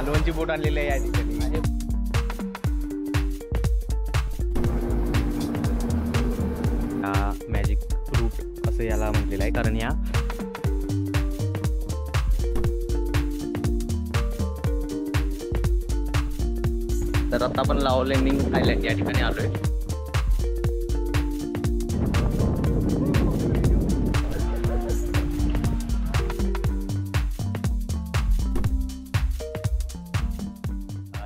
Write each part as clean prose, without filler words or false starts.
मालवणची बोट आणलेली आहे या ठिकाणी. मॅजिक रूट असं याला म्हटलेलं आहे, कारण या तर आता आपण लाव लँडिंग आयलँड या ठिकाणी आलोय.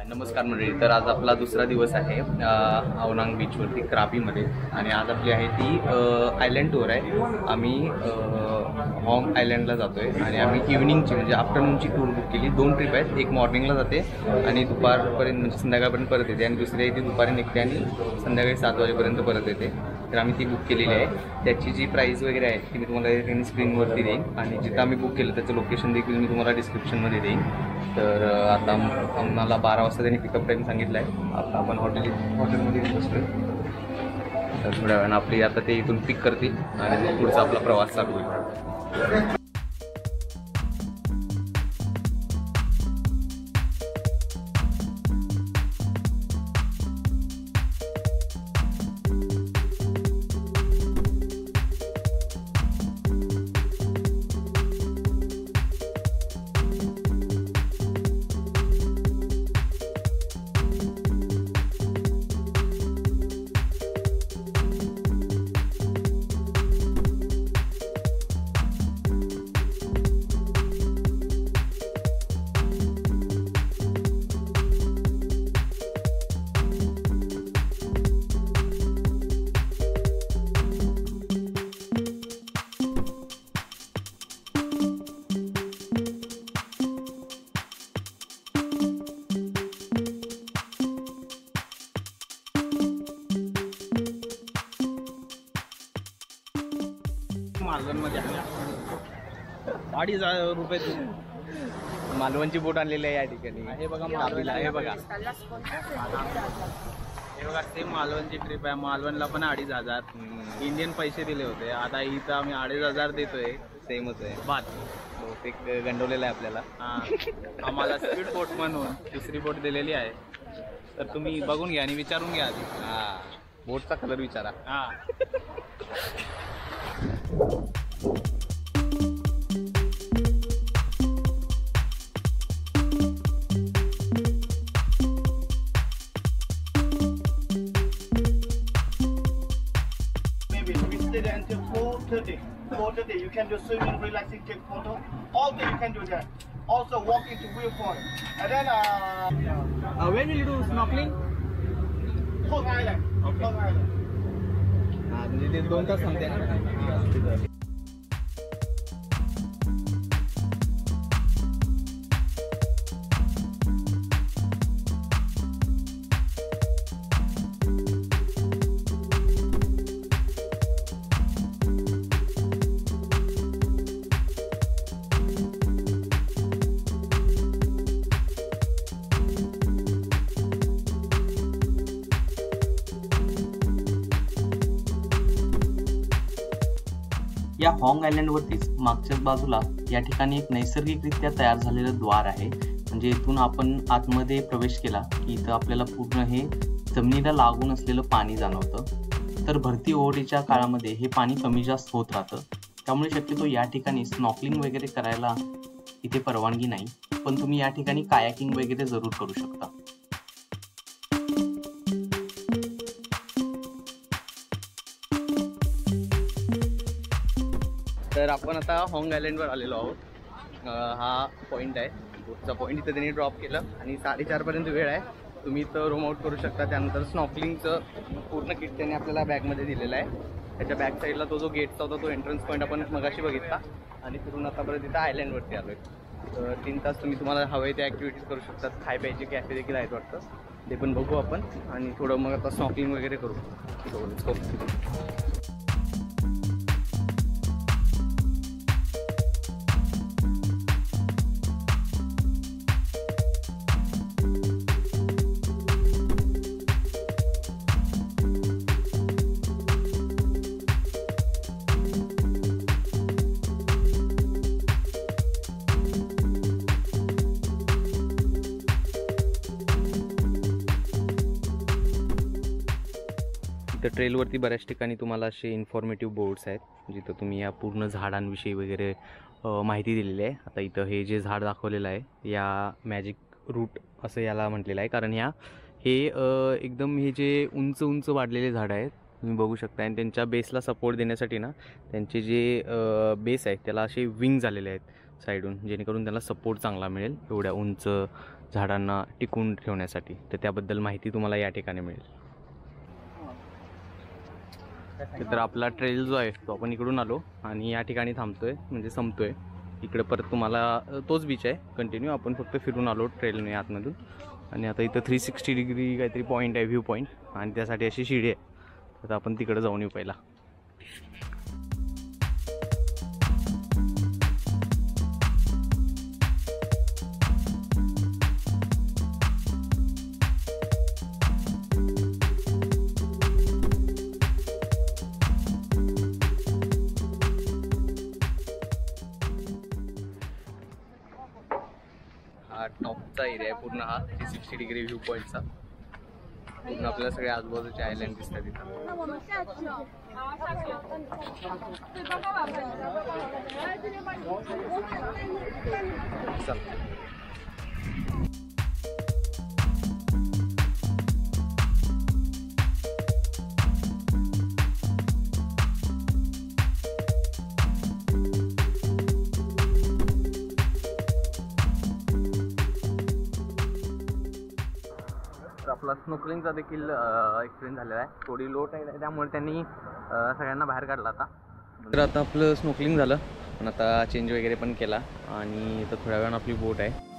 नमस्कार मंडळी, तर आज आपला दुसरा दिवस आहे अवनांग बीचवरती क्राबीमध्ये, आणि आज आपली आहे ती आयलँड टूर आहे. आम्ही हॉंग आयलँडला जातो आहे आणि आम्ही इव्हनिंगची म्हणजे आफ्टरनूनची टूर बुक केली. 2 ट्रिप आहेत, एक मॉर्निंगला जाते आणि दुपारपर्यंत म्हणजे संध्याकाळपर्यंत परत येते, आणि दुसरी आहे ती दुपारी निघते आणि संध्याकाळी 7 वाजेपर्यंत परत येते. तर आम्ही ती बुक केलेली आहे. त्याची जी प्राईस वगैरे आहे ती मी तुम्हाला या ठिकाणी स्क्रीनवरती देईन, आणि जिथं आम्ही बुक केलं त्याचं लोकेशन देखील मी तुम्हाला डिस्क्रिप्शनमध्ये देईन. तर आता आम्हाला 12 वाजता त्यांनी पिकअप टाईम सांगितला आहे. आता आपण हॉटेलमध्ये बसतो. तर थोड्या वेळानं आपली आता ते इथून पिक करतील आणि पुढचा आपला प्रवास चालू होईल. मालवणमध्ये 2,500 रुपये मालवणची बोट आणलेली आहे या ठिकाणी. हे बघा मालवण, हे बघा, हे बघा सेम मालवणची ट्रिप आहे. मालवणला पण 2,500 इंडियन पैसे दिले होते. आता इथं आम्ही 2,500 देतोय. सेमच आहे. बहुतेक गंडवलेलं आहे आपल्याला. आम्हाला स्पीड बोट म्हणून दुसरी बोट दिलेली आहे. तर तुम्ही बघून घ्या आणि विचारून घ्या आधी. बोटचा कलर विचारा. Maybe we stay there until 4:30. 4:30 you can do swimming, relaxing, take photo. All day you can do that. Also walking to viewpoint. And then when will you do snorkeling? Hong Island. Okay. Hong Island. म्हणजे ते 2 तास थांबते ना. या Hong आयलँडवरतीच मागच्याच बाजूला या ठिकाणी एक नैसर्गिकरित्या तयार झालेलं द्वार आहे. म्हणजे इथून आपण आतमध्ये प्रवेश केला की इथं आपल्याला पूर्ण हे जमिनीला लागून असलेलं पाणी जाणवतं. तर भरती ओहोटीच्या काळामध्ये हे पाणी कमी जास्त होत राहतं. त्यामुळे शक्यतो या ठिकाणी स्नॉर्कलिंग वगैरे करायला इथे परवानगी नाही, पण तुम्ही या ठिकाणी कायाकिंग वगैरे जरूर करू शकता. तर आपण आता हॉंग आयलँडवर आलेलो आहोत. हा पॉईंट आहे, बोटचा पॉईंट. इथं त्यांनी ड्रॉप केलं आणि 4:30पर्यंत वेळ आहे. तुम्ही इथं रूम आउट करू शकता. त्यानंतर स्नॉर्कलिंगचं पूर्ण किट त्यांनी आपल्याला बॅगमध्ये दिलेलं आहे. त्याच्या बॅक साईडला तो जो गेटचा होता तो एंट्रन्स पॉईंट आपण मगाशी बघितला, आणि फिरून आतापर्यंत इथं आयलँडवरती आलो आहे. तर 3 तास तुम्हाला हवे त्या ॲक्टिव्हिटीज करू शकतात. खाय प्यायचे कॅफे देखील आहेत वाटतं, ते पण बघू आपण, आणि थोडं मग आता स्नॉर्कलिंग वगैरे करू. इथं ट्रेलवरती बऱ्याच ठिकाणी तुम्हाला असे इन्फॉर्मेटिव्ह बोर्ड्स आहेत जिथं तुम्ही या पूर्ण झाडांविषयी वगैरे माहिती दिलेली आहे. आता इथं हे जे झाड दाखवलेलं आहे या मॅजिक रूट असं याला म्हटलेलं आहे, कारण हे एकदम हे जे उंच उंच वाढलेले झाडं आहेत तुम्ही बघू शकता. आणि त्यांच्या बेसला सपोर्ट देण्यासाठी ना त्यांचे जे बेस आहेत त्याला असे विंग झालेले आहेत साईडून, जेणेकरून त्याला सपोर्ट चांगला मिळेल एवढ्या उंच झाडांना टिकून ठेवण्यासाठी. तर त्याबद्दल माहिती तुम्हाला या ठिकाणी मिळेल. तर आपला ट्रेल जो आहे तो आपण इकडून आलो आणि या ठिकाणी थांबतोय म्हणजे संपतोय. इकडे परत तुम्हाला तोच बीच आहे कंटिन्यू, आपण फक्त फिरून आलो ट्रेलने आतमधून. आणि आता इथं 360 डिग्री काहीतरी पॉईंट आहे, व्ह्यू पॉईंट, आणि त्यासाठी अशी शिडी आहे. तर आपण तिकडे जाऊन येऊ पहिला. हा टॉपचा एरिया आहे पूर्ण, हा 360 डिग्री व्ह्यू पॉईंटचा. पूर्ण आपल्याला सगळे आजूबाजूचे आयलँड दिसतात इथं. आपला स्नोकलिंगचा देखील एक्सपिरियन्स झालेला आहे. थोडी लो टाईड आहे त्यामुळे त्यांनी सगळ्यांना बाहेर काढला आता. तर आता आपलं स्नोकलिंग झालं, पण आता चेंज वगैरे पण केला आणि आता थोड्या वेळानं आपली बोट आहे.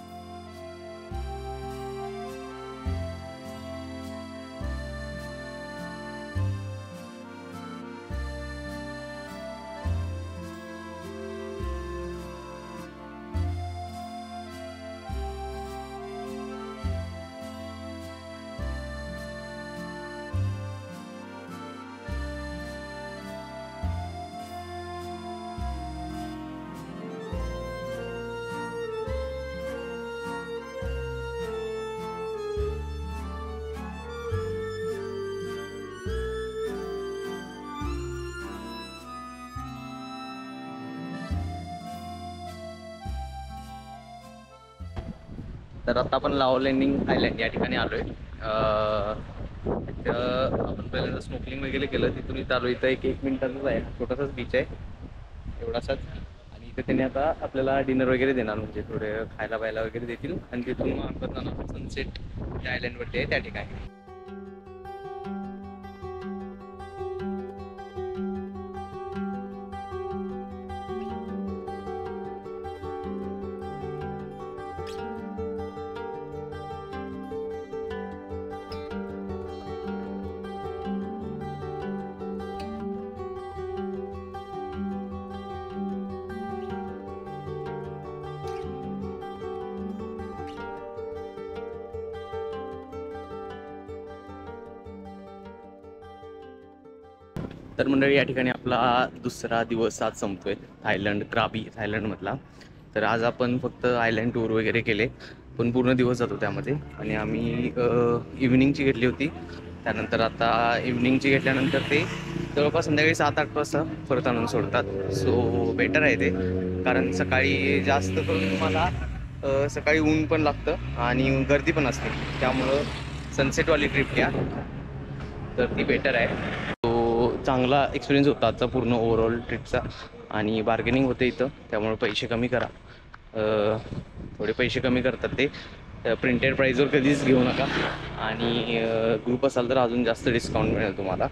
तर आता आपण लाओ लँडिंग आयलँड या ठिकाणी आलोय. आपण पहिल्यांदा स्नोकलिंग वगैरे केलं, तिथून इथं आलो. इथं एक मिनिटाचाच आहे, छोटासाच बीच आहे एवढासाच. आणि इथं त्यांनी आता आपल्याला डिनर वगैरे देणार, म्हणजे थोडे खायला प्यायला वगैरे देतील. आणि तिथून मग आपण जाणार सनसेट त्या आयलँडवरती आहे त्या ठिकाणी. तर मंडळी, या ठिकाणी आपला दुसरा दिवस आज संपतोय थायलंड, क्राबी थायलंडमधला. तर आज आपण फक्त आयलँड टूर वगैरे केले, पण पूर्ण दिवस जातो त्यामध्ये. आणि आम्ही इव्हिनिंगची घेतली होती. त्यानंतर आता इव्हिनिंगची घेतल्यानंतर ते जवळपास संध्याकाळी 7-8 वाजता परत आणून सोडतात. सो बेटर आहे ते, कारण सकाळी जास्त करून तुम्हाला सकाळी ऊन पण लागतं आणि गर्दी पण असते. त्यामुळं सनसेटवाली ट्रिप घ्या, तर ती बेटर आहे. चांगला एक्सपिरियन्स होता आजचा पूर्ण ओव्हरऑल ट्रिपचा. आणि बार्गेनिंग होते इथं, त्यामुळे पैसे कमी करा. थोडे पैसे कमी करतात ते, प्रिंटेड प्राईजवर कधीच घेऊ नका. आणि ग्रुप असाल तर अजून जास्त डिस्काउंट मिळेल तुम्हाला.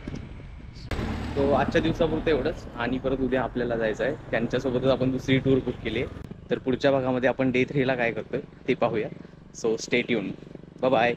तो आजच्या दिवसापुरतं एवढंच. आणि परत उद्या आपल्याला जायचं आहे, त्यांच्यासोबतच आपण दुसरी टूर बुक केली आहे. तर पुढच्या भागामध्ये आपण डे 3ला काय करतोय ते पाहूया. So stay tune. Bye bye.